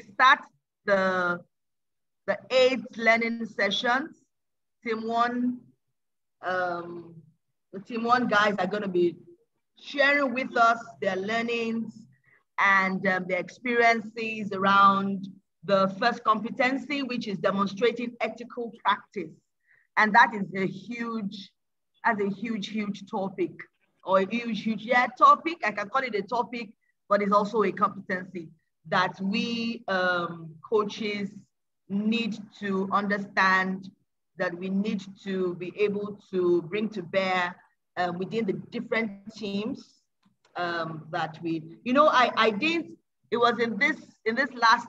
start the 8 learning sessions. Team 1, the Team 1 guys are going to be sharing with us their learnings and their experiences around the first competency, which is demonstrating ethical practice. And that is a huge topic, or a huge topic. I can call it a topic, but it's also a competency that we coaches need to understand, that we need to be able to bring to bear within the different teams that we, it was in this last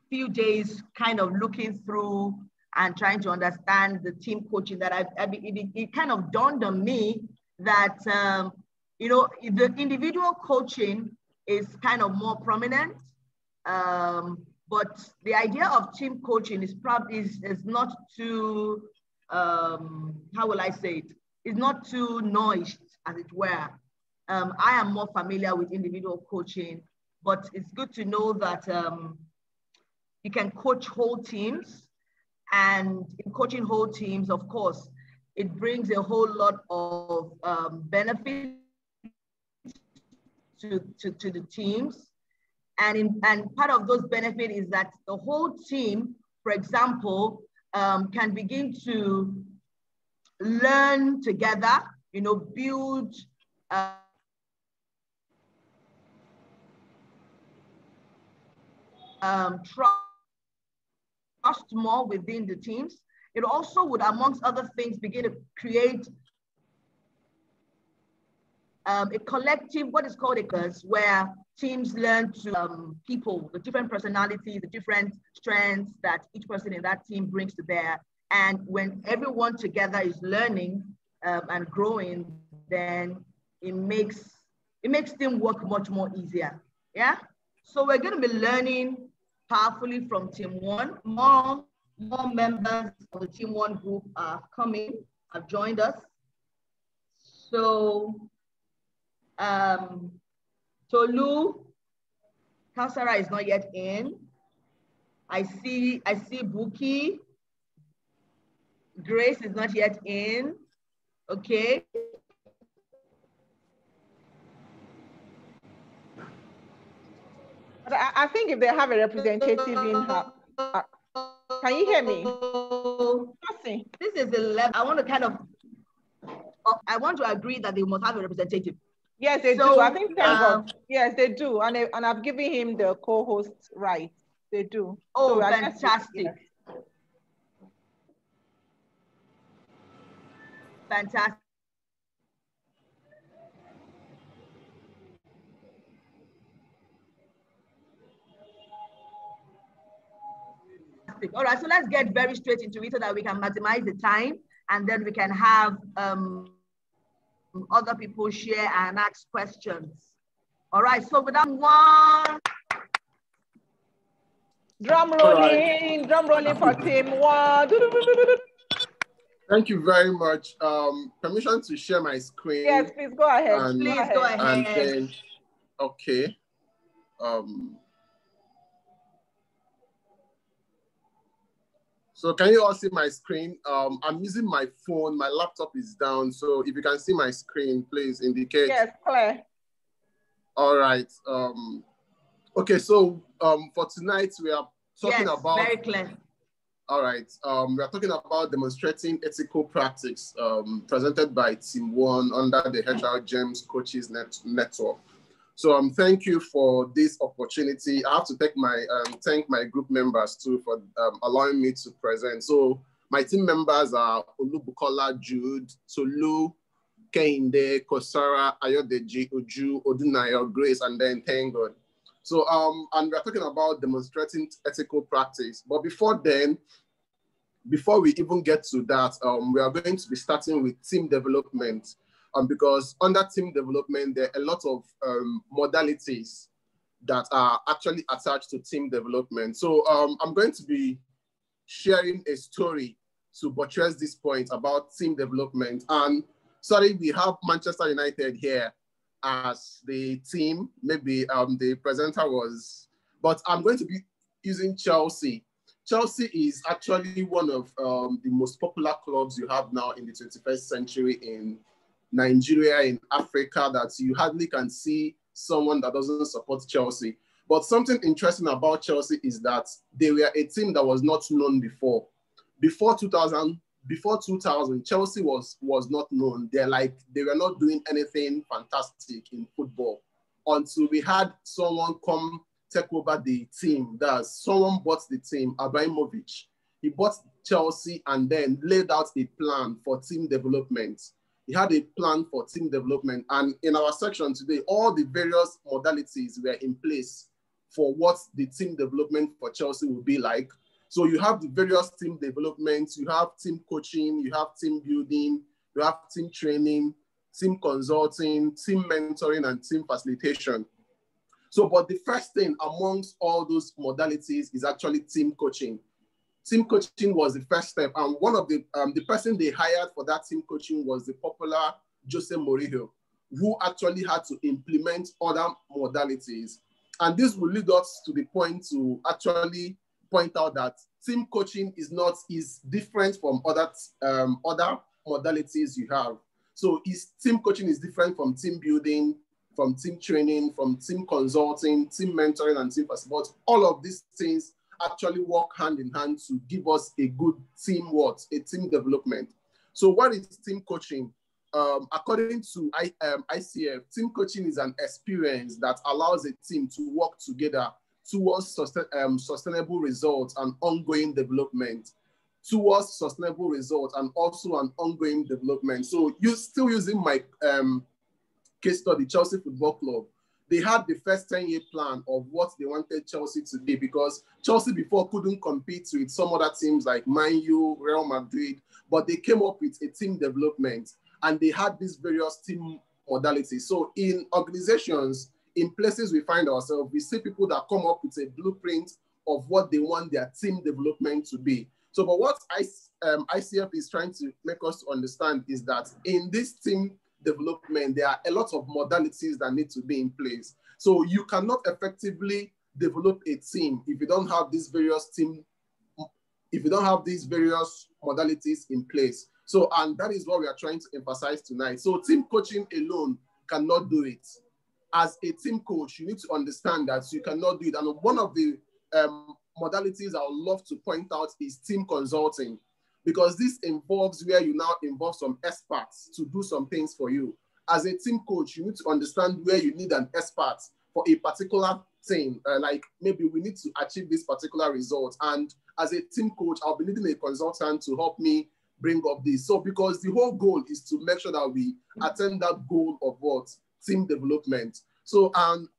few days, kind of looking through and trying to understand the team coaching, that it kind of dawned on me that, the individual coaching is kind of more prominent, but the idea of team coaching is not too, how will I say it? It's not too noised, as it were. I am more familiar with individual coaching, but it's good to know that you can coach whole teams. And in coaching whole teams, of course, it brings a whole lot of benefits to the teams. And part of those benefits is that the whole team, for example, can begin to learn together, build trust more within the teams. It also would, amongst other things, begin to create a collective, what is called where teams learn to people, the different personalities, the different strengths that each person in that team brings to bear. And when everyone together is learning and growing, then it makes teamwork much more easier. Yeah. So we're going to be learning powerfully from Team 1. More members of the Team 1 group are coming, have joined us. So Tolu, Kausara is not yet in. I see Buki. Grace is not yet in. Okay. But I think if they have a representative in her, can you hear me? This is the level. I want to agree that they must have a representative. Yes, they do. I think thank God. Yes, they do. And I've given him the co-host right. They do. Oh, so fantastic. Fantastic. All right, so let's get very straight into it so that we can maximize the time, and then we can have other people share and ask questions. All right, so without one. Drum rolling for Team 1. Thank you very much. Permission to share my screen. Yes, please go ahead. Please go ahead. And then, okay. So can you all see my screen? I'm using my phone. My laptop is down. So if you can see my screen, please indicate. Yes, clear. All right. Okay, so for tonight, we are talking about... very clear. All right. We are talking about demonstrating ethical practice presented by Team 1 under the HR Gems Coaches Network. So thank you for this opportunity. I have to thank my group members too for allowing me to present. So my team members are Olubukola, Jude, Tolu, Kehinde, Kosara, Ayodeji, Uju, Odunayo, Grace, and then thank God. So and we're talking about demonstrating ethical practice. But before we even get to that, we are going to be starting with team development. Because under team development, there are a lot of modalities that are actually attached to team development. So I'm going to be sharing a story to buttress this point about team development. And sorry, we have Manchester United here as the team. Maybe the presenter was but I'm going to be using Chelsea. Chelsea is actually one of the most popular clubs you have now in the 21st century in Nigeria, in Africa, that you hardly can see someone that doesn't support Chelsea. But something interesting about Chelsea is that they were a team that was not known before. Before 2000, Chelsea was not known. They were not doing anything fantastic in football until we had someone come take over the team. Someone bought the team, Abramovich. He bought Chelsea and then laid out a plan for team development. He had a plan for team development. And in our section today, all the various modalities were in place for what the team development for Chelsea will be like. So you have the various team developments, you have team coaching, you have team building, you have team training, team consulting, team mentoring, and team facilitation. So, but the first thing amongst all those modalities is actually team coaching. Team coaching was the first step. And one of the person they hired for that team coaching was the popular Jose Mourinho, who actually had to implement other modalities. And this will lead us to the point to actually point out that team coaching is different from other modalities you have. So team coaching is different from team building, from team training, from team consulting, team mentoring, and team facilitation. All of these things actually work hand in hand to give us a good team team development. So what is team coaching? According to ICF, team coaching is an experience that allows a team to work together towards sustainable results and ongoing development. Towards sustainable results and also an ongoing development. So you're still using my case study, Chelsea Football Club. They had the first 10-year plan of what they wanted Chelsea to be, because Chelsea before couldn't compete with some other teams like Man U, Real Madrid, but they came up with a team development and they had these various team modalities. So in organizations, in places we find ourselves, we see people that come up with a blueprint of what they want their team development to be. So, but what ICF is trying to make us understand is that in this team development, there are a lot of modalities that need to be in place. So you cannot effectively develop a team if you don't have these various modalities in place. So, and that is what we are trying to emphasize tonight. So team coaching alone cannot do it. As a team coach, you need to understand that you cannot do it. And one of the modalities I would love to point out is team consulting, because this involves where you now involve some experts to do some things for you. As a team coach, you need to understand where you need an expert for a particular thing. Like maybe we need to achieve this particular result. And as a team coach, I'll be needing a consultant to help me bring up this. So because the whole goal is to make sure that we attain that goal of what? Team development. So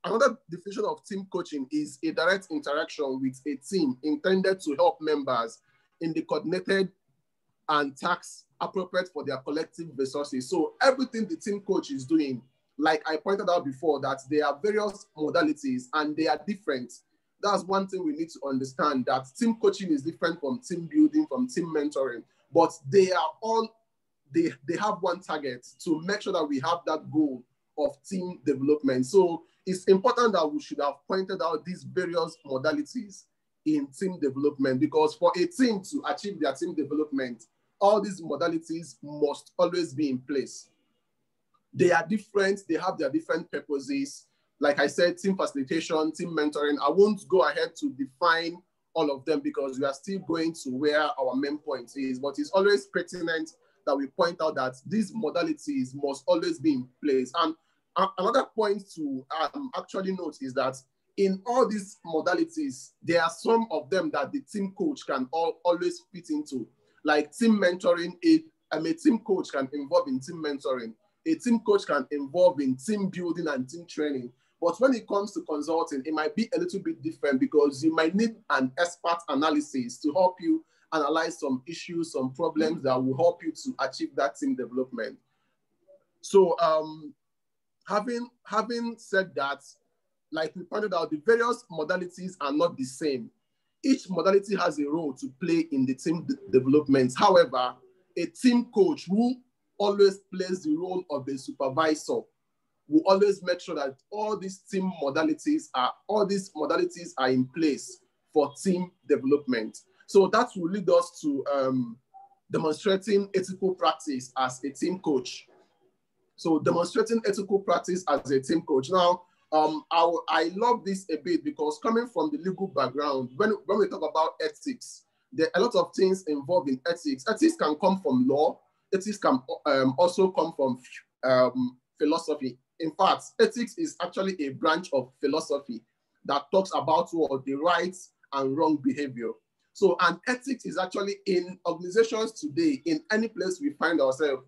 another definition of team coaching is a direct interaction with a team intended to help members in the coordinated and task appropriate for their collective resources. So everything the team coach is doing, like I pointed out before, that there are various modalities and they are different. That's one thing we need to understand, that team coaching is different from team building, from team mentoring, but they have one target, to make sure that we have that goal of team development. So it's important that we should have pointed out these various modalities in team development, because for a team to achieve their team development, all these modalities must always be in place. They are different, they have their different purposes. Like I said, team facilitation, team mentoring. I won't go ahead to define all of them because we are still going to where our main point is, but it's always pertinent that we point out that these modalities must always be in place. And another point to actually note is that in all these modalities, there are some of them that the team coach can always fit into. Like team mentoring, a team coach can involve in team mentoring. A team coach can involve in team building and team training. But when it comes to consulting, it might be a little bit different, because you might need an expert analysis to help you analyze some issues, some problems that will help you to achieve that team development. So having said that, like we pointed out, the various modalities are not the same. Each modality has a role to play in the team development. However, a team coach who always plays the role of a supervisor will always make sure that all these modalities are in place for team development. So that will lead us to demonstrating ethical practice as a team coach. So demonstrating ethical practice as a team coach. Now, I love this a bit because coming from the legal background, when we talk about ethics, there are a lot of things involved in ethics. Ethics can come from law. Ethics can also come from philosophy. In fact, ethics is actually a branch of philosophy that talks about what the right and wrong behavior. So, and ethics is actually in organizations today, in any place we find ourselves,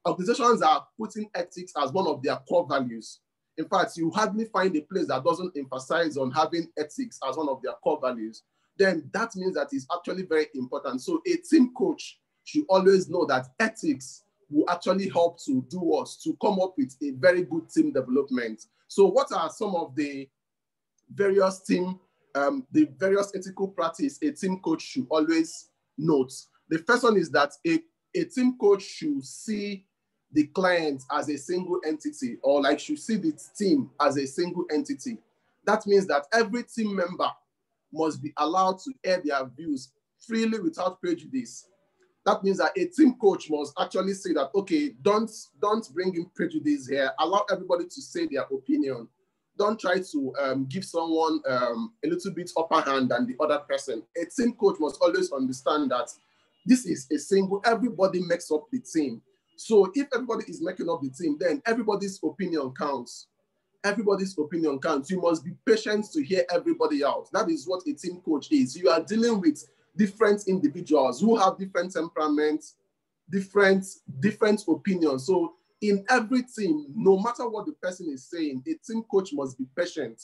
organizations are putting ethics as one of their core values. In fact, you hardly find a place that doesn't emphasize on having ethics as one of their core values. Then that means that it's actually very important. So a team coach should always know that ethics will actually help to do us, to come up with a very good team development. So what are some of the various ethical practice a team coach should always note? The first one is that a team coach should see the client as a single entity, or like should see the team as a single entity. That means that every team member must be allowed to air their views freely without prejudice. That means that a team coach must actually say that, okay, don't bring in prejudice here. Allow everybody to say their opinion. Don't try to give someone a little bit upper hand than the other person. A team coach must always understand that this is a single, everybody makes up the team. So if everybody is making up the team, then everybody's opinion counts. Everybody's opinion counts. You must be patient to hear everybody out. That is what a team coach is. You are dealing with different individuals who have different temperaments, different opinions. So in every team, no matter what the person is saying, a team coach must be patient.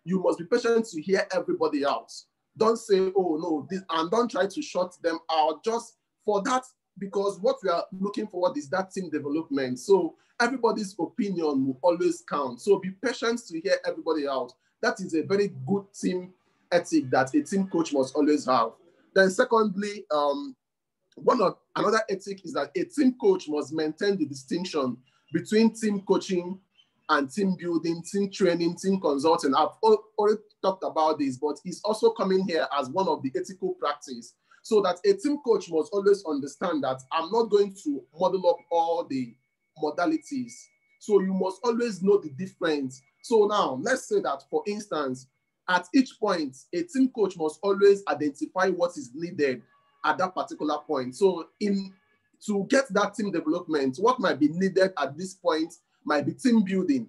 You must be patient to hear everybody out. Don't say, oh no, this, and don't try to shut them out just for that, because what we are looking for is that team development. So everybody's opinion will always count. So be patient to hear everybody out. That is a very good team ethic that a team coach must always have. Then secondly, another ethic is that a team coach must maintain the distinction between team coaching and team building, team training, team consulting. I've already talked about this, but it's also coming here as one of the ethical practice. So that a team coach must always understand that I'm not going to model up all the modalities. So you must always know the difference. So now let's say that, for instance, at each point, a team coach must always identify what is needed at that particular point. So to get that team development, what might be needed at this point might be team building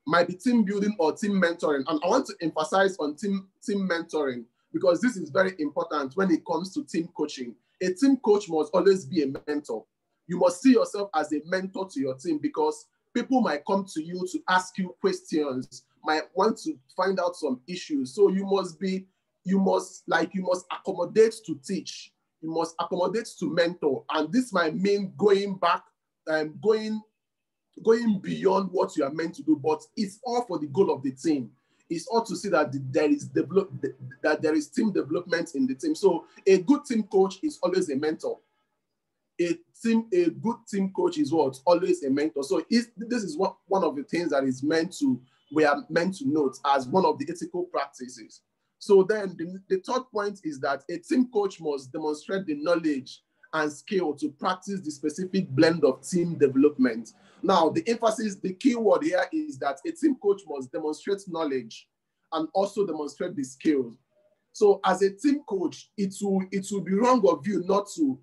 or team mentoring. And I want to emphasize on team mentoring, because this is very important when it comes to team coaching. A team coach must always be a mentor. You must see yourself as a mentor to your team, because people might come to you to ask you questions, might want to find out some issues. So you must accommodate to teach. You must accommodate to mentor. And this might mean going back and going beyond what you are meant to do, but it's all for the goal of the team. It's all to see that there is team development in the team. So a good team coach is always a mentor. A good team coach is what? Always a mentor. So this is one of the things that we are meant to note as one of the ethical practices. So then the third point is that a team coach must demonstrate the knowledge and skill to practice the specific blend of team development. Now, the key word here is that a team coach must demonstrate knowledge and also demonstrate the skills. So as a team coach, it will be wrong of you not to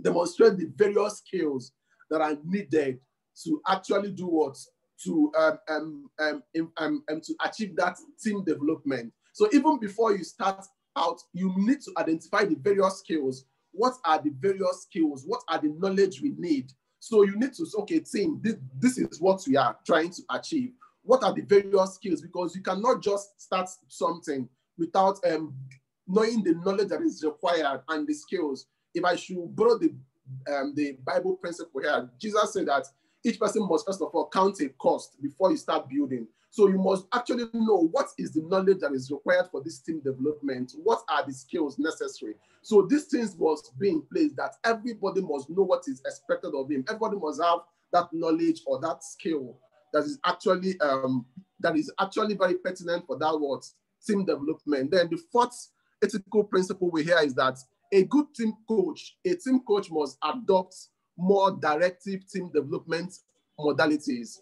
demonstrate the various skills that are needed to actually do what? To achieve that team development. So even before you start out, you need to identify the various skills. What are the various skills? What are the knowledge we need? So you need to say, okay, team, this is what we are trying to achieve. What are the various skills? Because you cannot just start something without knowing the knowledge that is required and the skills. If I should borrow the Bible principle here, Jesus said that each person must first of all count a cost before you start building. So you must actually know what is the knowledge that is required for this team development. What are the skills necessary? So these things must be in place, that everybody must know what is expected of him. Everybody must have that knowledge or that skill that is actually very pertinent for that word, team development. Then the fourth ethical principle we hear is that a team coach must adopt more directive team development modalities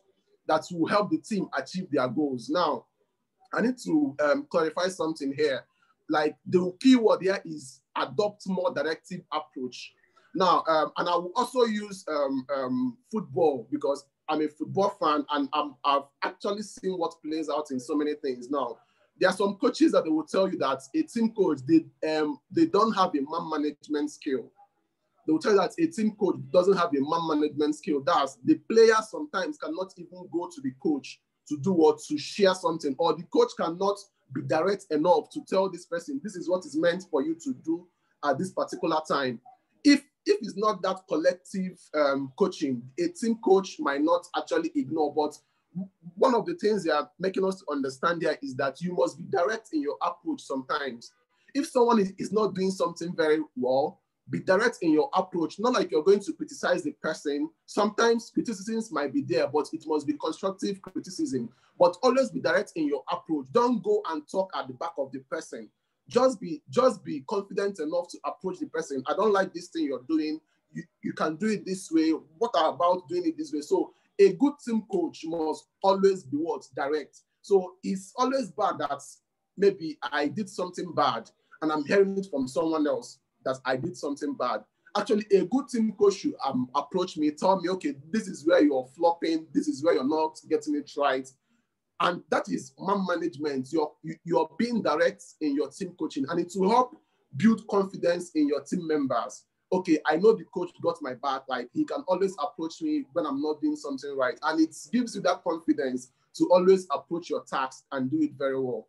that will help the team achieve their goals. Now, I need to clarify something here. Like the key word here is adopt more directive approach. Now, and I will also use football because I'm a football fan and I've actually seen what plays out in so many things. Now, there are some coaches that they will tell you that a team coach, they don't have a man management skill. They will tell you that a team coach doesn't have a man management skill. That's the player sometimes cannot even go to the coach to do what, to share something, or the coach cannot be direct enough to tell this person, this is what is meant for you to do at this particular time. If it's not that collective coaching, a team coach might not actually ignore. But one of the things they are making us understand here is that you must be direct in your approach sometimes. If someone is not doing something very well, be direct in your approach, not like you're going to criticize the person. Sometimes criticisms might be there, but it must be constructive criticism. But always be direct in your approach. Don't go and talk at the back of the person. Just be confident enough to approach the person. I don't like this thing you're doing. You can do it this way. What about doing it this way? So a good team coach must always be direct. So it's always bad that maybe I did something bad and I'm hearing it from someone else that I did something bad. Actually, a good team coach should approach me, tell me, okay, this is where you're flopping, this is where you're not getting it right. And that is man management. You're being direct in your team coaching, and it will help build confidence in your team members. Okay, I know the coach got my back, like he can always approach me when I'm not doing something right. And it gives you that confidence to always approach your task and do it very well.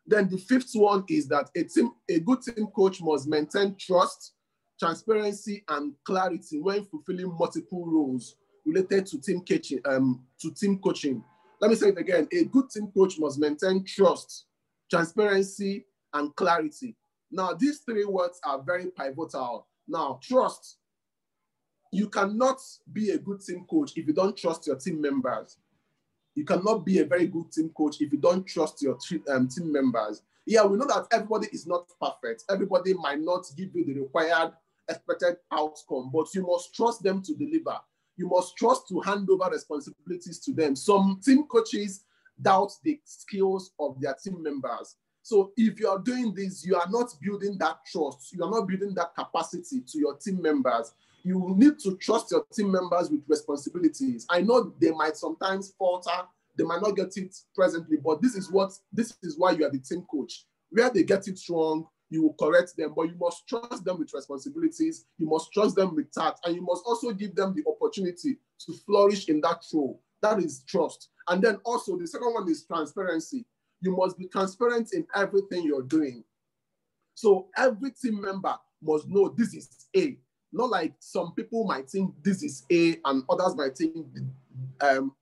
Then the fifth one is that a good team coach must maintain trust, transparency, and clarity when fulfilling multiple roles related to team coaching. Let me say it again. A good team coach must maintain trust, transparency, and clarity. Now, these three words are very pivotal. Now, trust. You cannot be a good team coach if you don't trust your team members. You cannot be a very good team coach if you don't trust your team members. Yeah, we know that everybody is not perfect. Everybody might not give you the required expected outcome, but you must trust them to deliver. You must trust to hand over responsibilities to them. Some team coaches doubt the skills of their team members. So if you are doing this, you are not building that trust. You are not building that capacity to your team members. You need to trust your team members with responsibilities. I know they might sometimes falter. They might not get it presently, but this is why you are the team coach. Where they get it wrong, you will correct them, but you must trust them with responsibilities. You must trust them with tact, and you must also give them the opportunity to flourish in that role. That is trust. And then also the second one is transparency. You must be transparent in everything you're doing. So every team member must know this is A. Not like some people might think this is A and others might think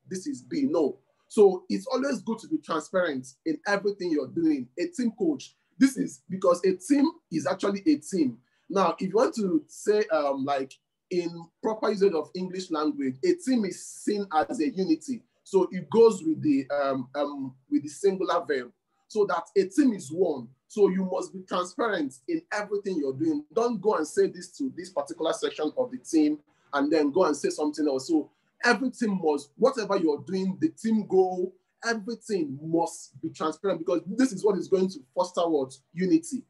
this is B. No. So it's always good to be transparent in everything you're doing. A team coach, this is because a team is actually a team. Now, if you want to say like in proper usage of English language, a team is seen as a unity. So it goes with the singular verb. So that a team is one. So you must be transparent in everything you're doing. Don't go and say this to this particular section of the team and then go and say something else. So every team must, whatever you're doing, the team goal, everything must be transparent, because this is what is going to foster what? Unity.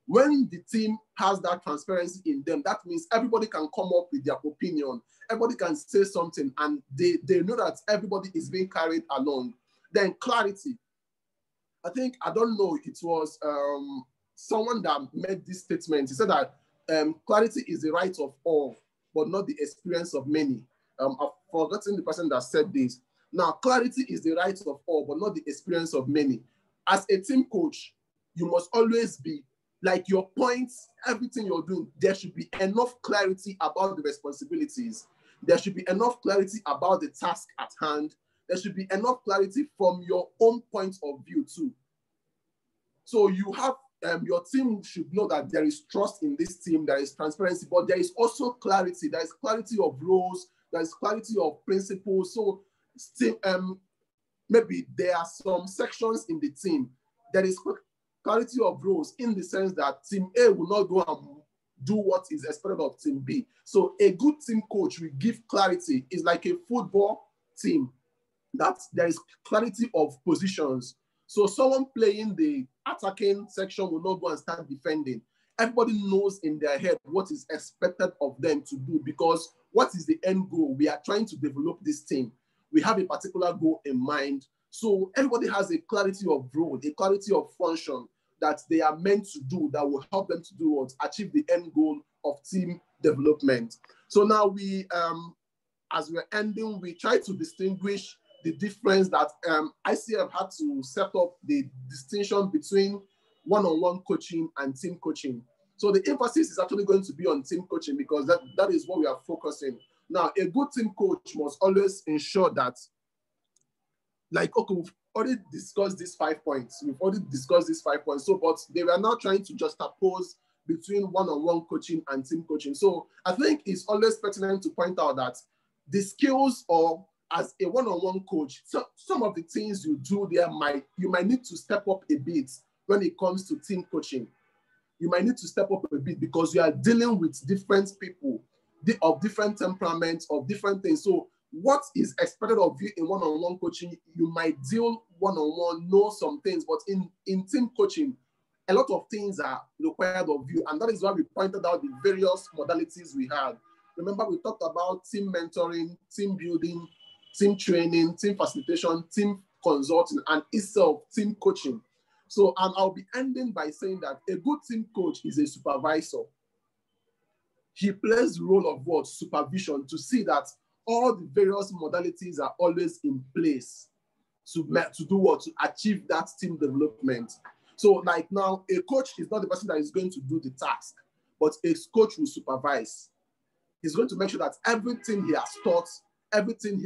When the team has that transparency in them, that means everybody can come up with their opinion. Everybody can say something and they know that everybody is being carried along. Then clarity. I don't know, it was someone that made this statement. He said that clarity is the right of all, but not the experience of many. I've forgotten the person that said this. Now, clarity is the right of all, but not the experience of many. As a team coach, you must always be, like your points, everything you're doing, there should be enough clarity about the responsibilities. There should be enough clarity about the task at hand. There should be enough clarity from your own point of view too. So you have, your team should know that there is trust in this team, there is transparency, but there is also clarity. There is clarity of roles, there is clarity of principles. So maybe there are some sections in the team. There is clarity of roles in the sense that team A will not go and do what is expected of team B. So a good team coach will give clarity. It's like a football team that there is clarity of positions. So someone playing the attacking section will not go and start defending. Everybody knows in their head what is expected of them to do, because what is the end goal? We are trying to develop this team. We have a particular goal in mind. So everybody has a clarity of role, a clarity of function that they are meant to do that will help them to do what? Achieve the end goal of team development. So now we, as we're ending, we try to distinguish the difference that ICF had to set up the distinction between one-on-one coaching and team coaching. So the emphasis is actually going to be on team coaching, because that is what we are focusing. Now, a good team coach must always ensure that, like, okay, we've already discussed these 5 points. So, but they were now trying to juxtapose between one-on-one coaching and team coaching. So I think it's always pertinent to point out that the skills, or as a one-on-one coach, some of the things you do there you might need to step up a bit when it comes to team coaching. You might need to step up a bit because you are dealing with different people of different temperaments, of different things. So what is expected of you in one-on-one coaching, you might deal one-on-one, know some things, but in team coaching, a lot of things are required of you. And that is why we pointed out the various modalities we had. Remember, we talked about team mentoring, team building, team training, team facilitation, team consulting, and itself team coaching. So I'll be ending by saying that a good team coach is a supervisor. He plays the role of what? Supervision, to see that all the various modalities are always in place to do what? To achieve that team development. So like now, a coach is not the person that is going to do the task, but a coach will supervise. He's going to make sure that everything he has taught, everything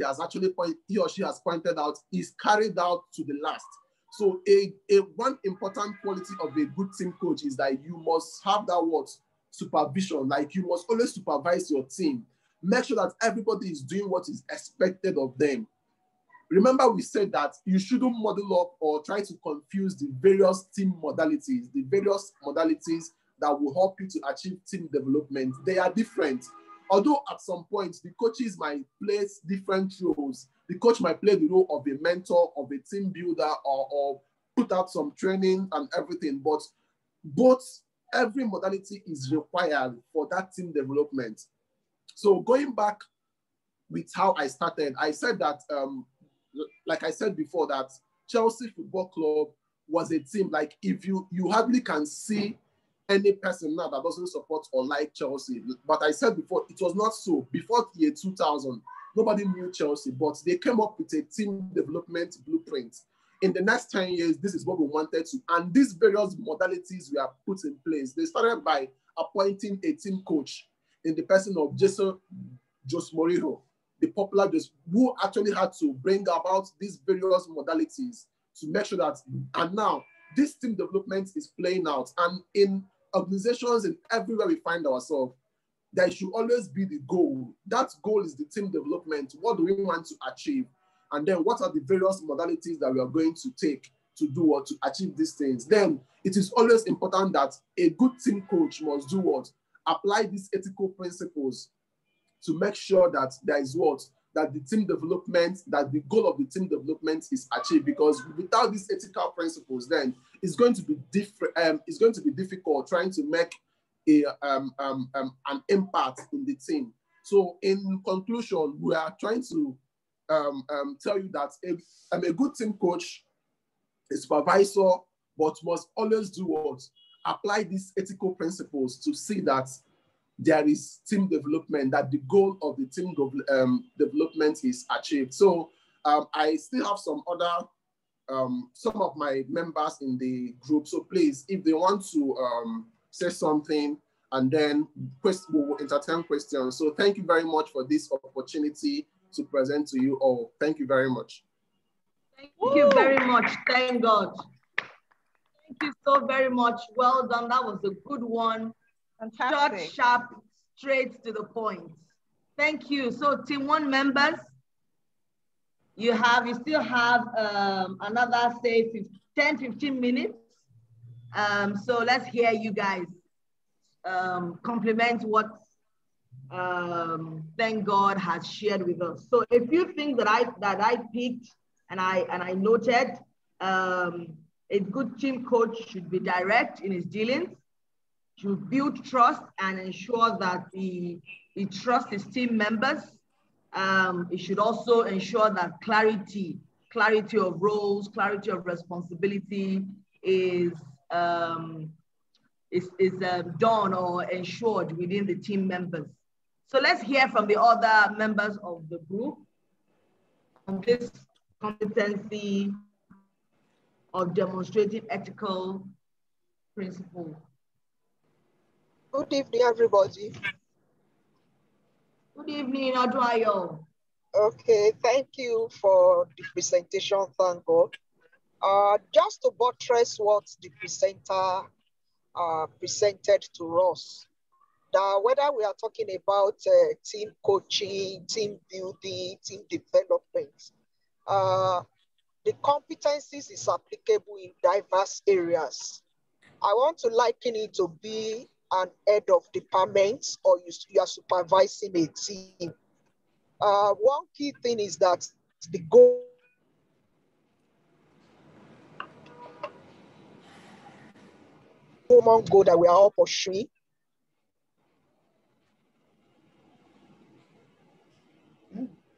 he or she has pointed out is carried out to the last. So one important quality of a good team coach is that you must have that word, supervision. Like, you must always supervise your team. Make sure that everybody is doing what is expected of them. Remember, we said that you shouldn't model up or try to confuse the various team modalities, that will help you to achieve team development. They are different. Although at some point, the coaches might play different roles. The coach might play the role of a mentor, of a team builder, or put out some training and everything. But every modality is required for that team development. So going back with how I started, I said that, like I said before, that Chelsea Football Club was a team. Like, if you hardly can see any person now that doesn't support or like Chelsea. But I said before, it was not so. Before the year 2000, nobody knew Chelsea, but they came up with a team development blueprint. In the next 10 years, this is what we wanted to. And these various modalities were put in place. They started by appointing a team coach in the person of Jose Mourinho, the popular, who actually had to bring about these various modalities to make sure that, and now this team development is playing out. And in organizations and everywhere we find ourselves, there should always be the goal. That goal is the team development. What do we want to achieve? And then what are the various modalities that we are going to take to do what? To achieve these things. Then it is always important that a good team coach must do what? Apply these ethical principles to make sure that there is what? That the team development, that the goal of the team development is achieved. Because without these ethical principles, then it's going to be it's going to be difficult trying to make an impact in the team. So in conclusion, we are trying to tell you that a good team coach, a supervisor, but must always do what? Apply these ethical principles to see that there is team development, that the goal of the team development is achieved. So I still have some other, some of my members in the group. So please, if they want to say something, and then we will entertain questions. So thank you very much for this opportunity to present to you all. Thank you very much. Thank you very much. Thank God. Thank you so very much. Well done. That was a good one. Fantastic. Short, sharp, straight to the point. Thank you. So Team 1 members, you still have another, say, 10, 15 minutes. So let's hear you guys complement what thank God has shared with us. So a few things that I picked and I noted, a good team coach should be direct in his dealings, should build trust and ensure that he trusts his team members. It should also ensure that clarity of roles, clarity of responsibility is done or ensured within the team members. So let's hear from the other members of the group on this competency of demonstrating ethical principles. Good evening, everybody. Good evening, Adwayo. Okay, thank you for the presentation, thank God. Just to buttress what the presenter presented to us, whether we are talking about team coaching, team building, team development, the competencies is applicable in diverse areas. I want to liken it to be an head of department, or you are supervising a team. One key thing is that the goal that we are all pursuing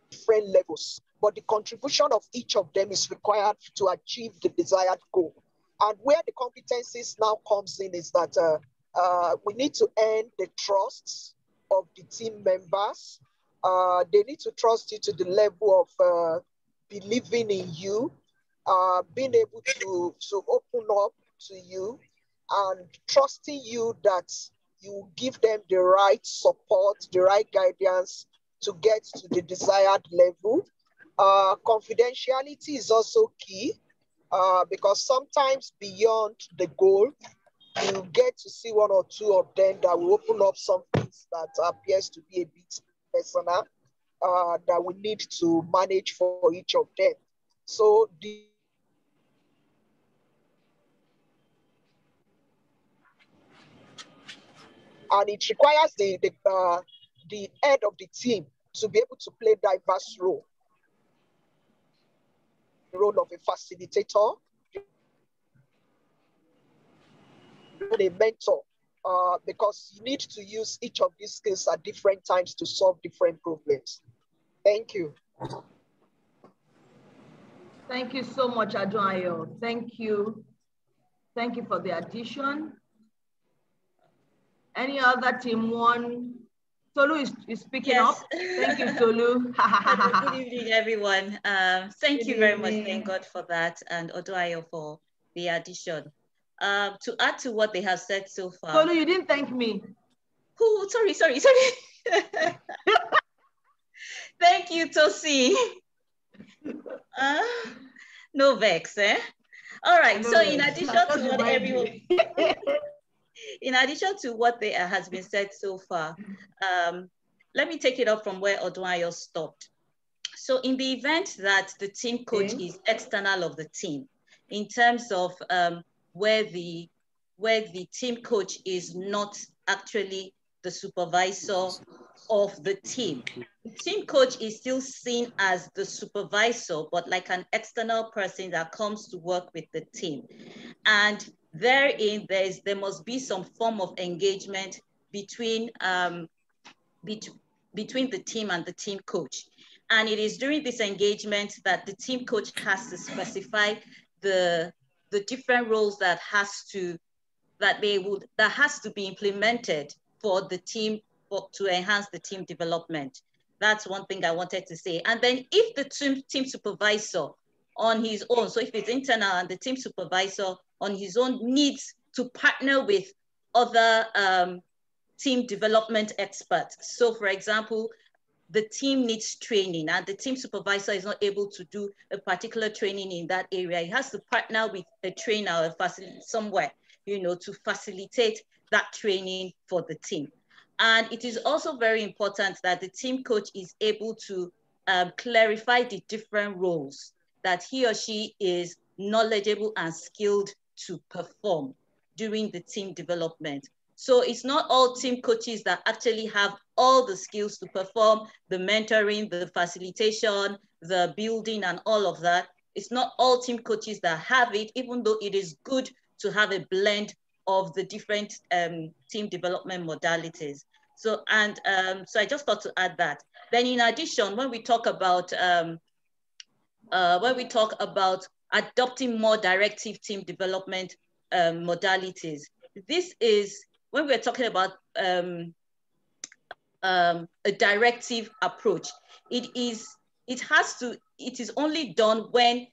different levels, but the contribution of each of them is required to achieve the desired goal. And where the competencies now comes in is that we need to earn the trust of the team members. They need to trust you to the level of believing in you, being able to open up to you and trusting you that you give them the right support, the right guidance to get to the desired level. Confidentiality is also key because sometimes beyond the goal, you get to see one or two of them that will open up some things that appears to be a bit personal that we need to manage for each of them. So and it requires the head of the team to be able to play diverse role. The role of a facilitator, a mentor, because you need to use each of these skills at different times to solve different problems. Thank you. Thank you so much, Adwayo. Thank you. Thank you for the addition. Any other team one? Tolu is speaking up. Thank you, Tolu. Good evening, everyone. Thank you very much. Thank God for that, and Oduayo for the addition. To add to what they have said so far. Tolu, you didn't thank me. Who? Sorry. Thank you, Tosi. No vex, eh? All right. No, so in addition to what everyone, in addition to what has been said so far, let me take it up from where Oduayo stopped. So in the event that the team coach is external of the team, in terms of where the team coach is not actually the supervisor of the team, the team coach is still seen as the supervisor, but like an external person that comes to work with the team. And therein, there must be some form of engagement between the team and the team coach. And it is during this engagement that the team coach has to specify the different roles that has to be implemented for the team to enhance the team development. That's one thing I wanted to say. And then if the team supervisor on his own, so if it's internal and the team supervisor on his own needs to partner with other team development experts. So for example, the team needs training and the team supervisor is not able to do a particular training in that area. He has to partner with a trainer or a facilitator somewhere, to facilitate that training for the team. And it is also very important that the team coach is able to clarify the different roles that he or she is knowledgeable and skilled to perform during the team development. So it's not all team coaches that actually have all the skills to perform the mentoring, the facilitation, the building, and all of that. It's not all team coaches that have it, even though it is good to have a blend of the different team development modalities. So, and so I just thought to add that. Then in addition, when we talk about adopting more directive team development modalities, this is when we're talking about a directive approach. It is only done when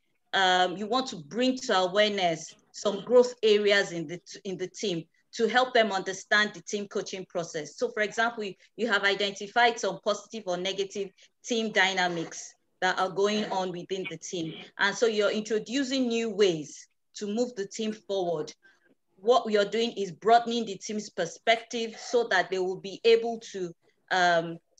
you want to bring to awareness some growth areas in the team to help them understand the team coaching process. So for example, you have identified some positive or negative team dynamics that are going on within the team. And so you're introducing new ways to move the team forward. What we are doing is broadening the team's perspective so that they will be able to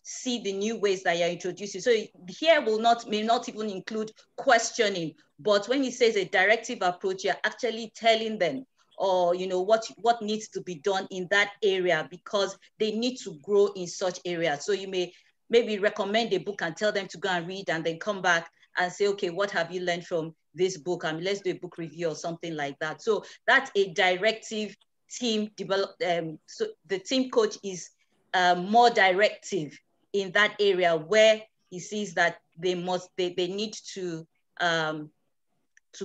see the new ways that you're introducing. So here may not even include questioning, but when he says a directive approach, you're actually telling them, or what needs to be done in that area because they need to grow in such areas. So you may maybe recommend a book and tell them to go and read and then come back and say, okay, what have you learned from this book? Let's do a book review or something like that. So that's a directive team develop. So the team coach is more directive in that area where he sees that they need to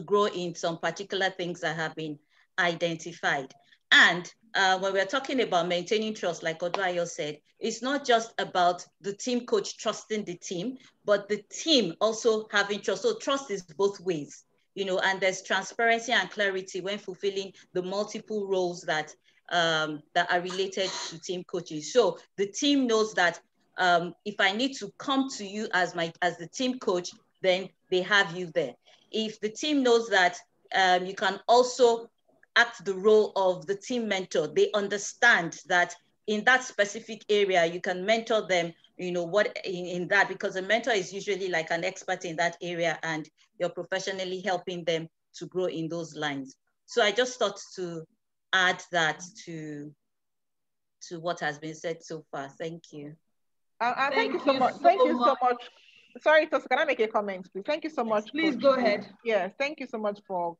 grow in some particular things that have been identified. And when we're talking about maintaining trust, like Odwayo said, it's not just about the team coach trusting the team, but the team also having trust. So trust is both ways, and there's transparency and clarity when fulfilling the multiple roles that are related to team coaches. So the team knows that if I need to come to you as the team coach, then they have you there. If the team knows that you can also act the role of the team mentor, they understand that in that specific area, you can mentor them, in that, because a mentor is usually like an expert in that area and you're professionally helping them to grow in those lines. So I just thought to add that to what has been said so far. Thank you. Thank you so much. Thank you so much. Sorry, Tosi, can I make a comment, please? Thank you so much. Please Coach. go ahead. Yes, thank you so much for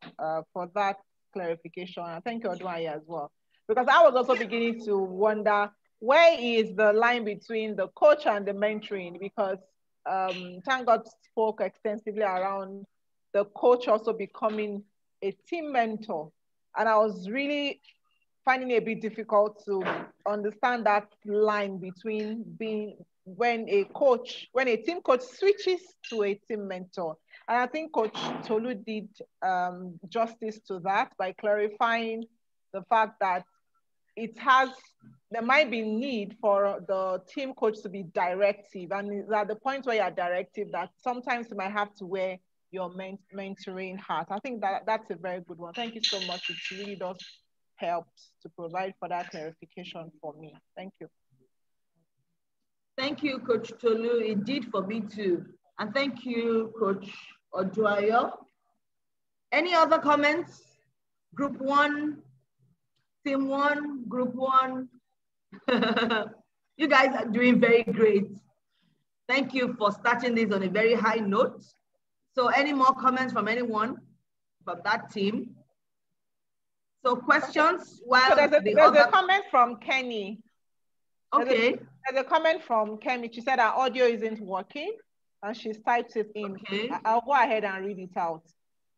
that clarification. And thank you, Odwaya, as well. Because I was also beginning to wonder, where is the line between the coach and the mentoring? Because thank God spoke extensively around the coach also becoming a team mentor. And I was really finding it a bit difficult to understand that line between when a team coach switches to a team mentor. And I think Coach Tolu did justice to that by clarifying the fact that there might be need for the team coach to be directive. And it's at the point where you're directive that sometimes you might have to wear your mentoring hat. I think that's a very good one. Thank you so much. It really does help to provide for that clarification for me. Thank you. Thank you, Coach Tolu. It did for me too. And thank you, Coach Odwayo. Any other comments? Group one, team one, group one. You guys are doing very great. Thank you for starting this on a very high note. So any more comments from anyone from that team? So questions? So there's a comment from Kenny. Okay. There's a comment from Kenny. She said our audio isn't working and she's typed it in. Okay. I'll go ahead and read it out.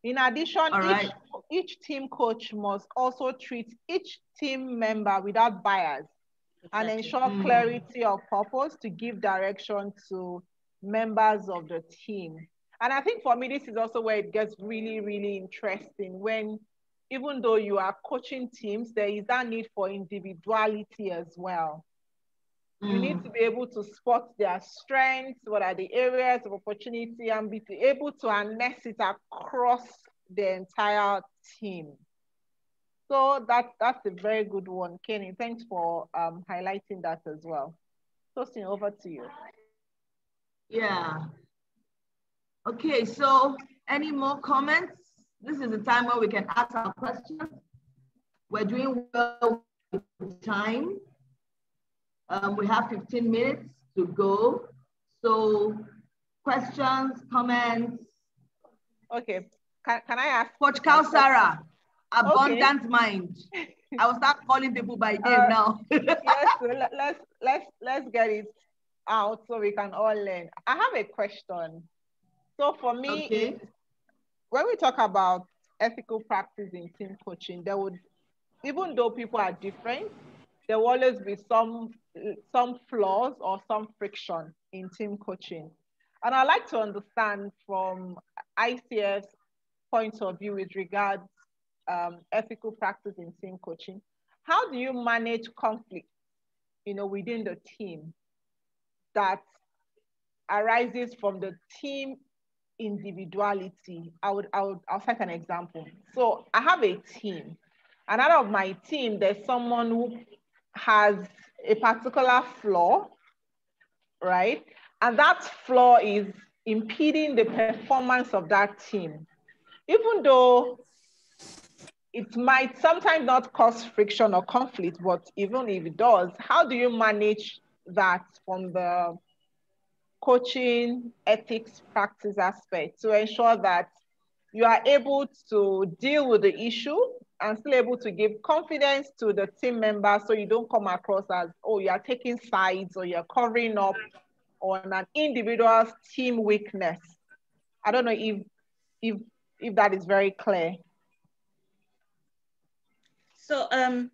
In addition, each team coach must also treat each team member without bias and ensure clarity of purpose to give direction to members of the team. And I think for me, this is also where it gets really, really interesting when, even though you are coaching teams, there is that need for individuality as well. You need to be able to spot their strengths, what are the areas of opportunity, and be able to harness it across the entire team. So that's a very good one, Kenny. Thanks for highlighting that as well. Tosin, over to you. Yeah, Okay, so any more comments? This is the time where we can ask our questions. We're doing well with time. We have 15 minutes to go. So questions, comments? Okay, can I ask? Coach Kausara, abundant okay. mind. I will start calling people by name now. Yes, so let's get it out so we can all learn. I have a question. So for me, okay. When we talk about ethical practice in team coaching, there would, even though people are different, there will always be some flaws or some friction in team coaching. And I'd like to understand from ICF's point of view with regards ethical practice in team coaching, how do you manage conflict, within the team that arises from the team individuality? I'll cite an example. So I have a team, and out of my team, there's someone who has a particular flaw, right? And that flaw is impeding the performance of that team. Even though it might sometimes not cause friction or conflict, but even if it does, how do you manage that from the coaching ethics practice aspect to ensure that you are able to deal with the issue and still able to give confidence to the team members, so you don't come across as, oh, you are taking sides or you're covering up on an individual's team weakness? I don't know if that is very clear. So can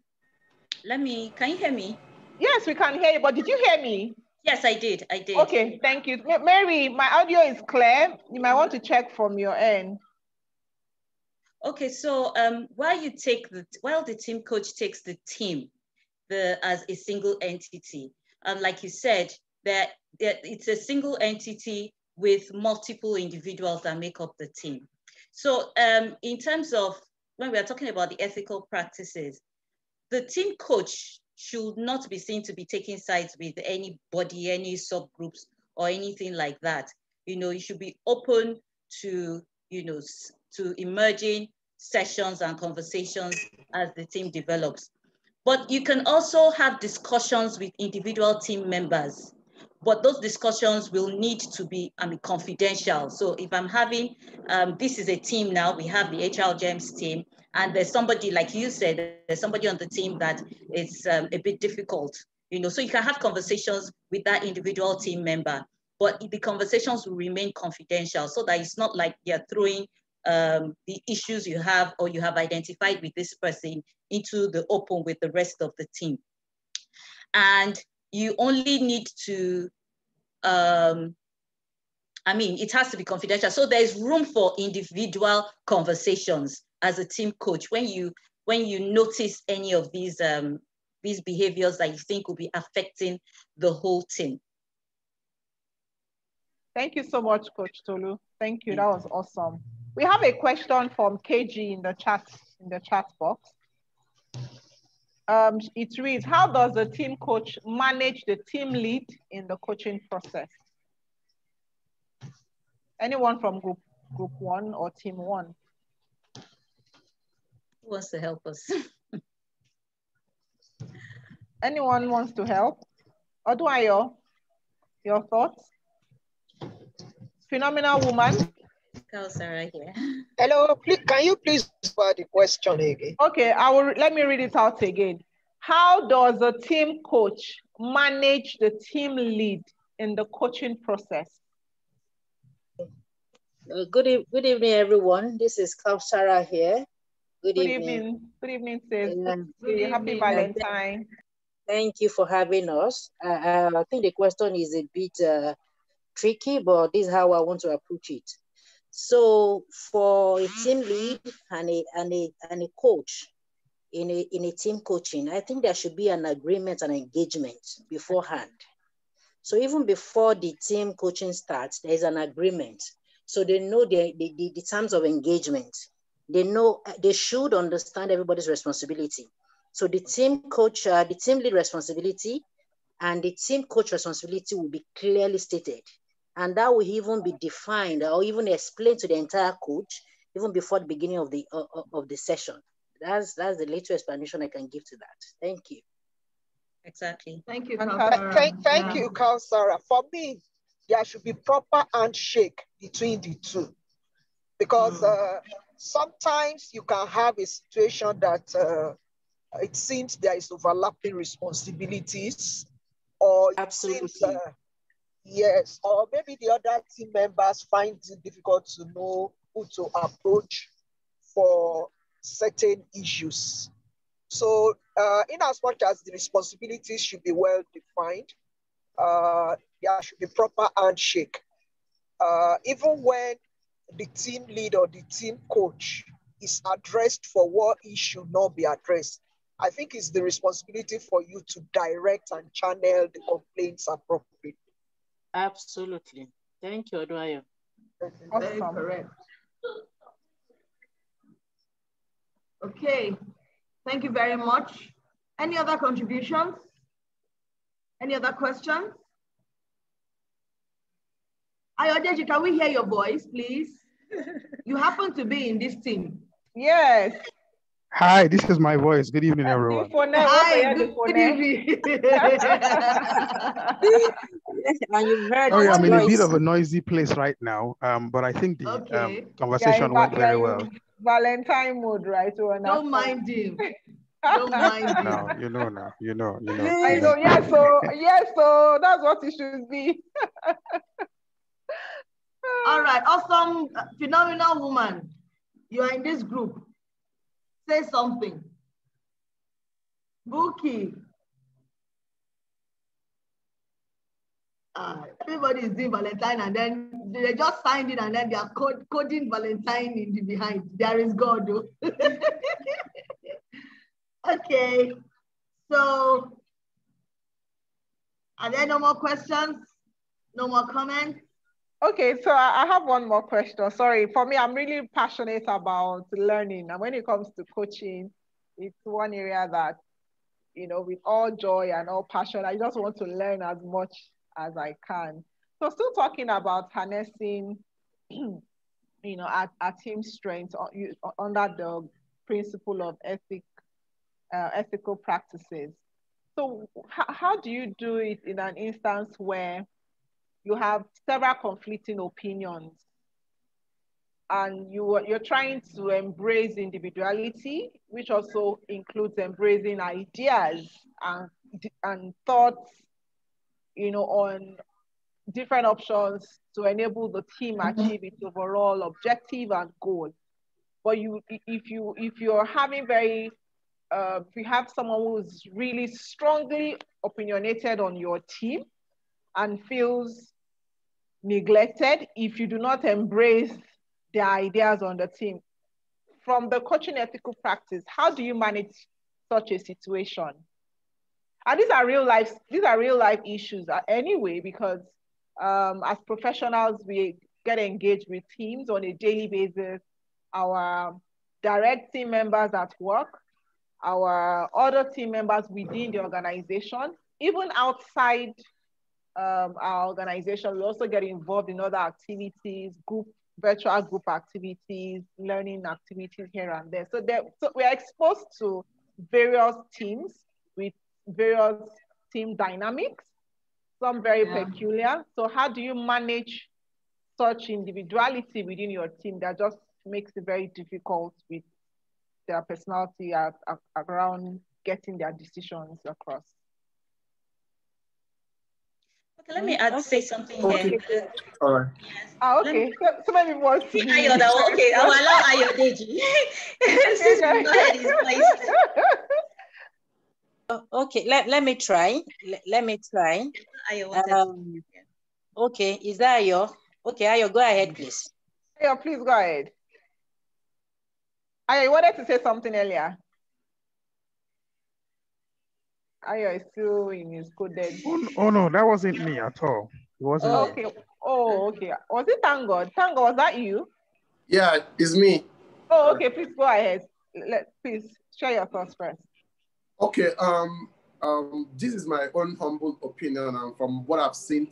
you hear me? Yes, we can hear you, but did you hear me? Yes, I did. Okay, thank you. Mary, my audio is clear. You might want to check from your end. Okay, so while the team coach takes the team as a single entity, like you said, that it's a single entity with multiple individuals that make up the team. So in terms of when we are talking about the ethical practices, the team coach should not be seen to be taking sides with anybody, any subgroups or anything like that. You should be open to, to emerging sessions and conversations as the team develops. But you can also have discussions with individual team members, but those discussions will need to be confidential. So if I'm having, this is a team now, we have the HR GEMS team, and there's somebody, like you said, there's somebody on the team that is a bit difficult, so you can have conversations with that individual team member, but the conversations will remain confidential so that it's not like you're throwing the issues you have or you have identified with this person into the open with the rest of the team. And you only need to, it has to be confidential. So there's room for individual conversations as a team coach when you notice any of these behaviors that you think will be affecting the whole team. Thank you so much, Coach Tolu. Thank you. That was awesome. We have a question from KG in the chat box. It reads, how does the team coach manage the team lead in the coaching process? Anyone from group 1 or team 1? Who wants to help us? Anyone wants to help? Oduayo, your thoughts? Phenomenal woman. Sarah here. Hello, please, can you please repeat the question again? Okay, let me read it out again. How does a team coach manage the team lead in the coaching process? Good evening, everyone. This is Sarah here. Good evening. Good evening, sis. Happy Valentine. Thank you for having us. I think the question is a bit tricky, but this is how I want to approach it. So for a team lead and a coach in a team coaching, I think there should be an agreement and engagement beforehand. So even before the team coaching starts, there is an agreement. So they know the terms of engagement. They should understand everybody's responsibility. So the team coach, the team lead responsibility and the team coach responsibility will be clearly stated. And that will even be defined or even explained to the entire coach even before the beginning of the session. That's the little explanation I can give to that. Thank you. Exactly. Thank you, Thank you, Counselor. For me, there should be proper handshake between the two, because sometimes you can have a situation that it seems there is overlapping responsibilities, or it seems, yes, or maybe the other team members find it difficult to know who to approach for certain issues. So in as much as the responsibilities should be well defined, there should be proper handshake. Even when the team lead or the team coach is addressed for what he should not be addressed, I think it's the responsibility for you to direct and channel the complaints appropriately. Absolutely. Thank you, Odwayo. Awesome. Correct. Okay. Thank you very much. Any other contributions? Any other questions? Ayodeji, can we hear your voice, please? You happen to be in this team. Yes. Hi, this is my voice. Good evening, everyone. Hi, good evening. And you've heard sorry, I'm in a bit of a noisy place right now, but I think the conversation went very well. Valentine mood, right? Don't mind him. Don't mind him. No, you know now. You know. I know. Yes, so that's what it should be. All right, awesome, phenomenal woman. You are in this group. Say something. Buki. Everybody is doing Valentine, and then they just signed it, and then they are coding Valentine in the behind. There is God, though. Okay, so are there no more questions? No more comments? Okay, so I have one more question. Sorry, for me, I'm really passionate about learning. And when it comes to coaching, it's one area that, you know, with all joy and all passion, I just want to learn as much as I can. So still talking about harnessing, you know, our team strength under the principle of ethical practices. So how do you do it in an instance where you have several conflicting opinions and you're trying to embrace individuality, which also includes embracing ideas and thoughts, you know, on different options to enable the team achieve its overall objective and goal. But if you're having if you have someone who's really strongly opinionated on your team and feels neglected if you do not embrace their ideas on the team, from the coaching ethical practice, how do you manage such a situation? And these are real life issues anyway, because as professionals, we get engaged with teams on a daily basis. Our direct team members at work, our other team members within the organization, even outside our organization, we also get involved in other activities, virtual group activities, learning activities here and there. So we are exposed to various teams with various team dynamics, some very peculiar. So how do you manage such individuality within your team that just makes it very difficult with their personality around getting their decisions across? Okay, let me say something here. All right. Yes. Okay. So many more. Okay, I'll allow Ayodeji. Since my head is placed. Okay, let me try. Let me try. Okay, is that Ayo? Okay, Ayo, go ahead, please. Ayo, please go ahead. Ayo, you wanted to say something earlier. Ayo is still in his coded. Oh no, that wasn't me at all. It wasn't me. Oh, okay. Was it Tango? Tango, was that you? Yeah, it's me. Oh, okay. Please go ahead. Please share your thoughts first. Okay. This is my own humble opinion, and from what I've seen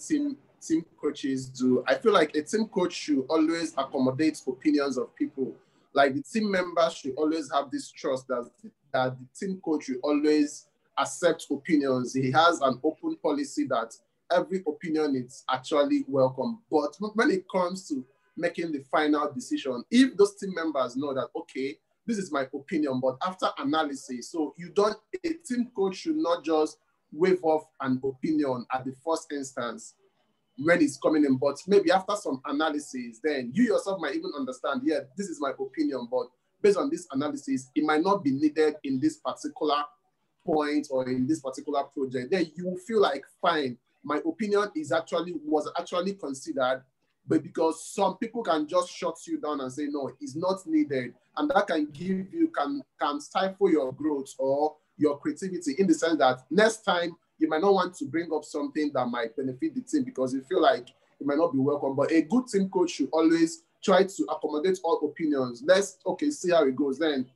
team coaches do. I feel like a team coach should always accommodate opinions of people. Like the team members should always have this trust that the team coach will always accept opinions. He has an open policy that every opinion is actually welcome. But when it comes to making the final decision, if those team members know that, okay, this is my opinion, but after analysis, so a team coach should not just wave off an opinion at the first instance when it's coming in, but maybe after some analysis, then you yourself might even understand, yeah, this is my opinion, but based on this analysis, it might not be needed in this particular point or in this particular project. Then you will feel like, fine, my opinion was actually considered, but because some people can just shut you down and say, no, it's not needed. And that can stifle your growth or your creativity, in the sense that next time you might not want to bring up something that might benefit the team because you feel like it might not be welcome. But a good team coach should always try to accommodate all opinions. Let's, see how it goes. Then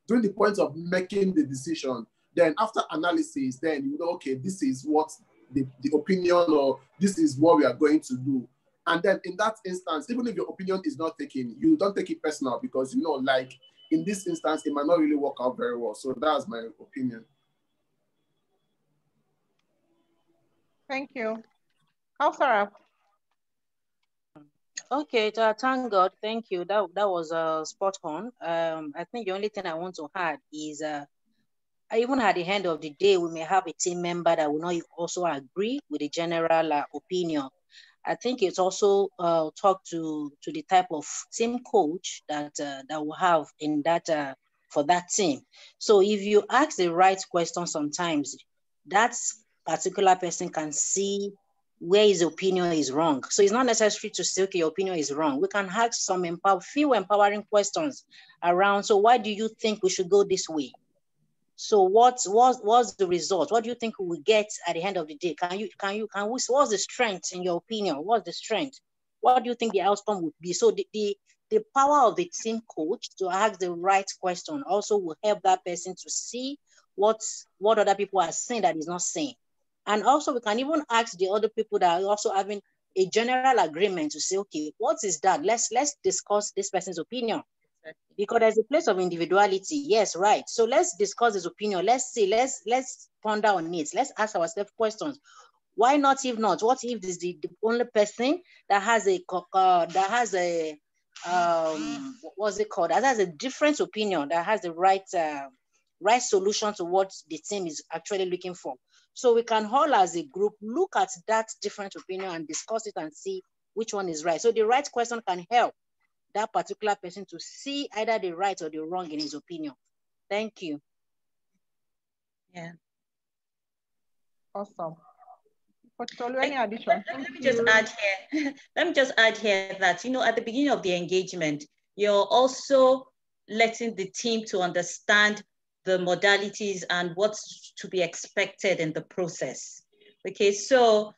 during the point of making the decision, then after analysis, then you know, okay, this is what the opinion, or this is what we are going to do. And then in that instance, even if your opinion is not taken, you don't take it personal, because you know, like in this instance, it might not really work out very well. So that's my opinion. Thank you. How, Sarah? Okay, thank God, thank you. That was spot on. I think the only thing I want to add is, even at the end of the day, we may have a team member that will not also agree with the general opinion. I think it's also talk to the type of team coach that we'll have in that for that team. So if you ask the right question, sometimes that particular person can see where his opinion is wrong. So it's not necessary to say, okay, your opinion is wrong. We can ask some few empowering questions around. So why do you think we should go this way? So what's the result? What do you think we will get at the end of the day? What's the strength in your opinion? What's the strength? What do you think the outcome would be? So the power of the team coach to ask the right question also will help that person to see what other people are saying that is not saying. And also we can even ask the other people that are also having a general agreement to say, okay, what is that? Let's discuss this person's opinion. Because there's a place of individuality. Yes, right. So let's discuss his opinion. Let's see, let's ponder on it. Let's ask ourselves questions. Why not? If not, what if this is the only person that has what's it called? That has a different opinion, that has the right solution to what the team is actually looking for. So we can all as a group look at that different opinion and discuss it and see which one is right. So the right question can help that particular person to see either the right or the wrong in his opinion. Thank you. Yeah. Awesome. Any addition? Let me just add here. Let me just add here that, you know, at the beginning of the engagement, you're also letting the team to understand the modalities and what's to be expected in the process. Okay, so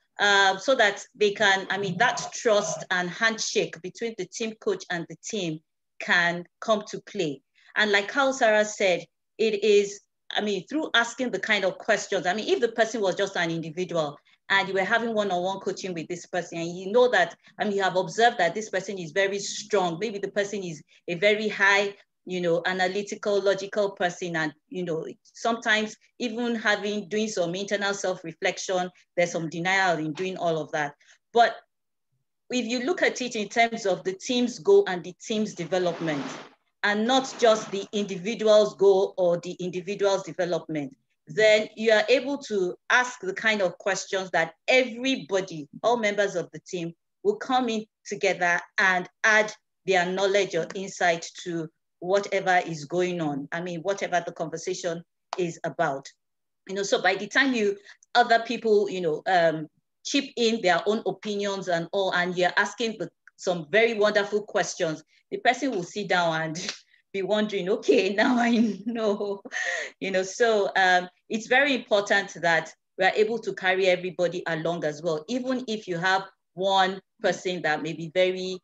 so that they can, I mean, that trust and handshake between the team coach and the team can come to play. And like how Sarah said, it is, I mean, through asking the kind of questions, I mean, if the person was just an individual and you were having one-on-one coaching with this person, and you know that, I mean, you have observed that this person is very strong. Maybe the person is a very high, you know, analytical, logical person. And, you know, sometimes even doing some internal self-reflection, there's some denial in doing all of that. But if you look at it in terms of the team's goal and the team's development, and not just the individual's goal or the individual's development, then you are able to ask the kind of questions that everybody, all members of the team, will come in together and add their knowledge or insight to whatever is going on. I mean, whatever the conversation is about. You know, so by the time other people, you know, chip in their own opinions and all, and you're asking some very wonderful questions, the person will sit down and be wondering, okay, now I know, you know. So it's very important that we are able to carry everybody along as well, even if you have one person that may be very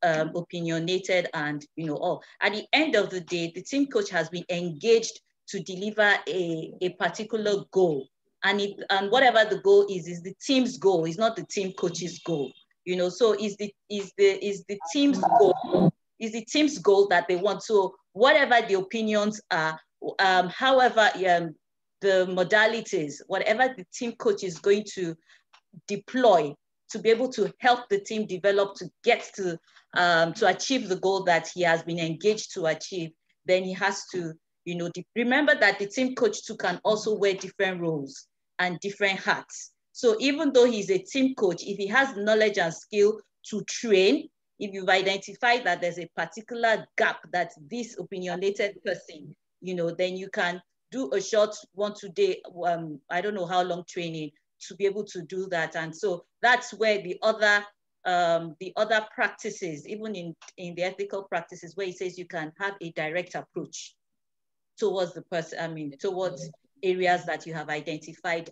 opinionated and, you know, all. At the end of the day, the team coach has been engaged to deliver a particular goal. and whatever the goal is the team's goal. It's not the team coach's goal. You know, so is the team's goal. Is the team's goal that they want. So whatever the opinions are, however the modalities, whatever the team coach is going to deploy to be able to help the team develop to get to achieve the goal that he has been engaged to achieve, then he has to, you know, remember that the team coach too can also wear different roles and different hats. So even though he's a team coach, if he has knowledge and skill to train, if you've identified that there's a particular gap that this opinionated person, you know, then you can do a short 1-2 day, I don't know how long training to be able to do that. And so that's where the other practices, even in the ethical practices, where it says you can have a direct approach towards the person, towards areas that you have identified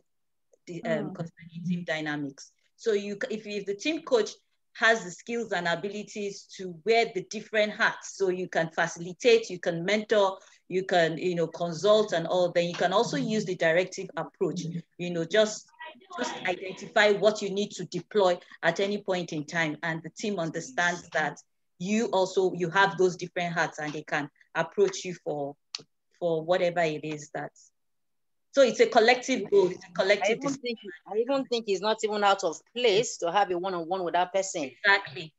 concerning team dynamics. So if the team coach has the skills and abilities to wear the different hats, so you can facilitate, you can mentor, you can, you know, consult and all, then you can also use the directive approach, you know, just identify what you need to deploy at any point in time, and the team understands that you have those different hats and they can approach you for whatever it is that's. So it's a collective goal, it's a collective decision. I even think it's not even out of place to have a one-on-one with that person. Exactly.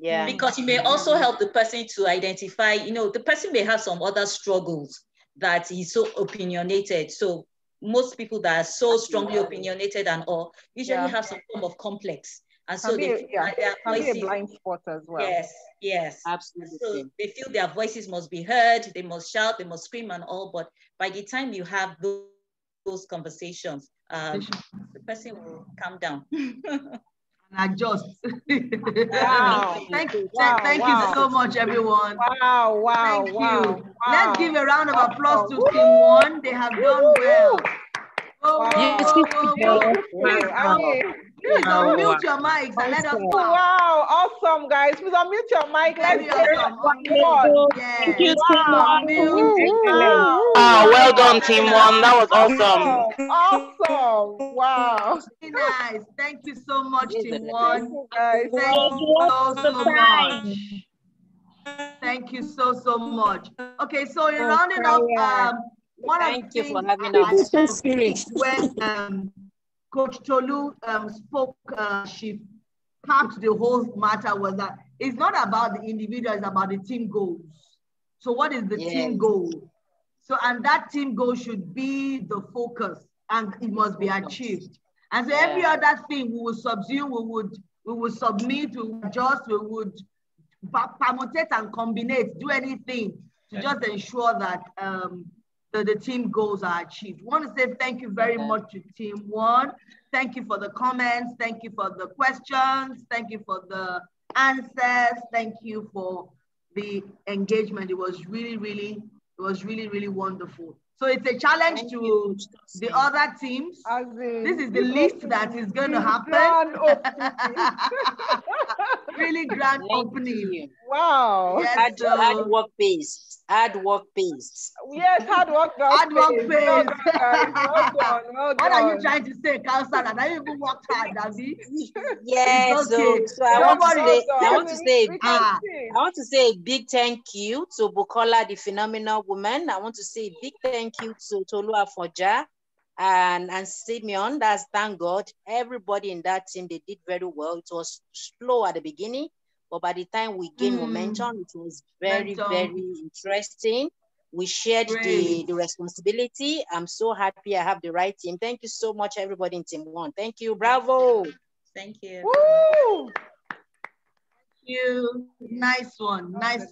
Yeah. Because you may also help the person to identify, you know, the person may have some other struggles that he's so opinionated. So most people that are so strongly opinionated and all usually have some form of complex. And so they feel that their voices, be a blind spot as well. Yes. Absolutely. So they feel their voices must be heard, they must shout, they must scream and all, but by the time you have those conversations, the person will calm down. And adjust. Wow. Thank you so much, everyone. Wow. Thank you. Let's give a round of applause to Team 1. They have done well. Please unmute your mics and let us clap. Wow, awesome, guys. Please unmute your mic. Let's hear Thank you, Team 1. Wow, well done, Team 1. That was awesome. Awesome. Wow. Nice. Thank you so much, Team 1. Thank you, guys. Thank you so much. Thank you so much. Okay, so in rounding up, one of the things when Coach Tolu spoke, she packed the whole matter was that it's not about the individual, it's about the team goals. So what is the team goal? So, and that team goal should be the focus and it must be achieved. And so every other thing we will subsume, we will submit, we will adjust, we would permutate and combinate, do anything to just ensure that the team goals are achieved. I want to say thank you very much to Team 1. Thank you for the comments. Thank you for the questions. Thank you for the answers. Thank you for the engagement. It was really wonderful. So it's a challenge to the other teams. This is the least that is going to happen. Really grand opening. Wow. Yes, hard work pays. Hard work pays. Yes, hard work pays. Hard work pays. Well done, guys. Well done. What are you trying to say, Counselor? And I even worked hard, Abby. Yes, okay. so I want to say a big thank you to Bukola, the phenomenal woman. I want to say a big thank you to Tolu Afoja and Simeon. That's thank God. Everybody in that team, they did very well. It was slow at the beginning, but by the time we gained momentum, it was very interesting. We shared the responsibility. I'm so happy I have the right team. Thank you so much, everybody in Team 1. Thank you. Bravo. Thank you. Woo! Thank you. Nice one, guys.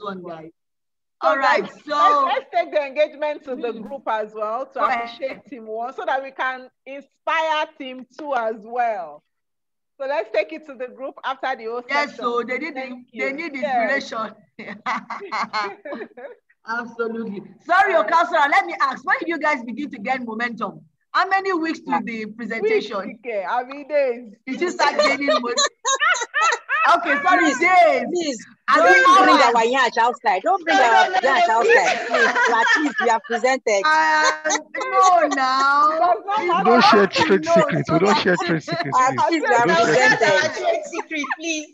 All right, so let's take the engagement to the group as well to appreciate Team 1 so that we can inspire Team 2 as well. So let's take it to the group after the whole session. So they need inspiration. Absolutely. Sorry, Counselor, let me ask, when did you guys begin to get momentum? How many weeks to the presentation? How many days? Did you start gaining momentum? Okay, sorry, James. Please, don't bring our yash outside. Don't bring our yash outside. Please, at least we are presented. No, now. Don't share trade secrets. We don't share trade secrets, At please. least we are presented. Trade secret, please.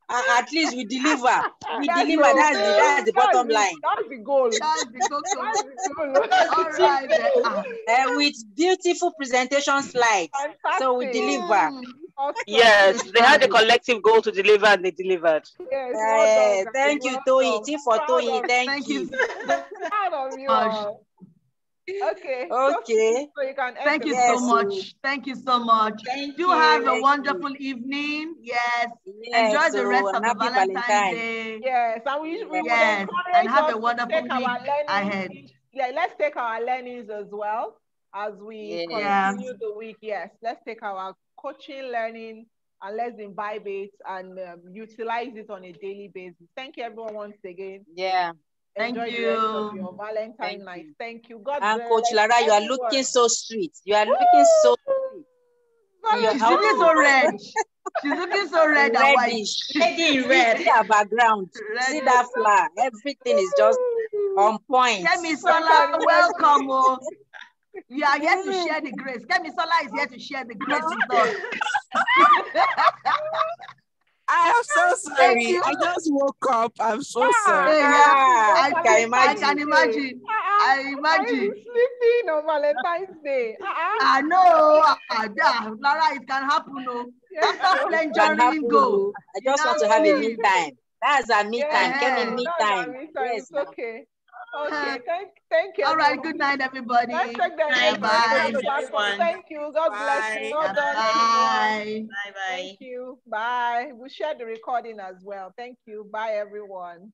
At least we deliver. We deliver. That's the bottom line. That's the goal. That's the goal. All right. With beautiful presentation slides. Fantastic. So we deliver. Awesome. Yes, they had a collective goal to deliver and they delivered. Yes, well done, thank you, Toyi. Team for Toyi. Thank you. Proud of you all. Okay. Okay. So you can thank you so much. Thank you so much. Do have a wonderful evening. Yes. Enjoy the rest of the Valentine's Day. Yes. And we would and have a wonderful week ahead. Yeah, let's take our learnings as well as we continue the week. Yes, let's take our coaching learning and let's imbibe it and utilize it on a daily basis. Thank you, everyone, once again. Yeah. Enjoy the rest of your Valentine night. Thank you. God bless. And Coach Lara, you are looking so sweet. You are looking so sweet. She's looking so red. She's looking so red and white. Ready in red. See her background. See that flower. Everything is just on point. Kemi Sola, welcome. Oh. You are here to share the grace. Kemi Sola is here to share the grace with us. I am so sorry. I just woke up. I'm so sorry. I can imagine. I imagine. Sleeping on Valentine's Day. I know. Lara, it can happen. No. After playing Johnny Go. I just want to have a me time. That's a me time. Kemi me time. Yes, it's okay. Okay, thank you. All right, good night, everybody. Let's check the Bye. Thank you. God bless you. Well done, everyone. Bye. Thank you. Bye. We'll share the recording as well. Thank you. Bye, everyone.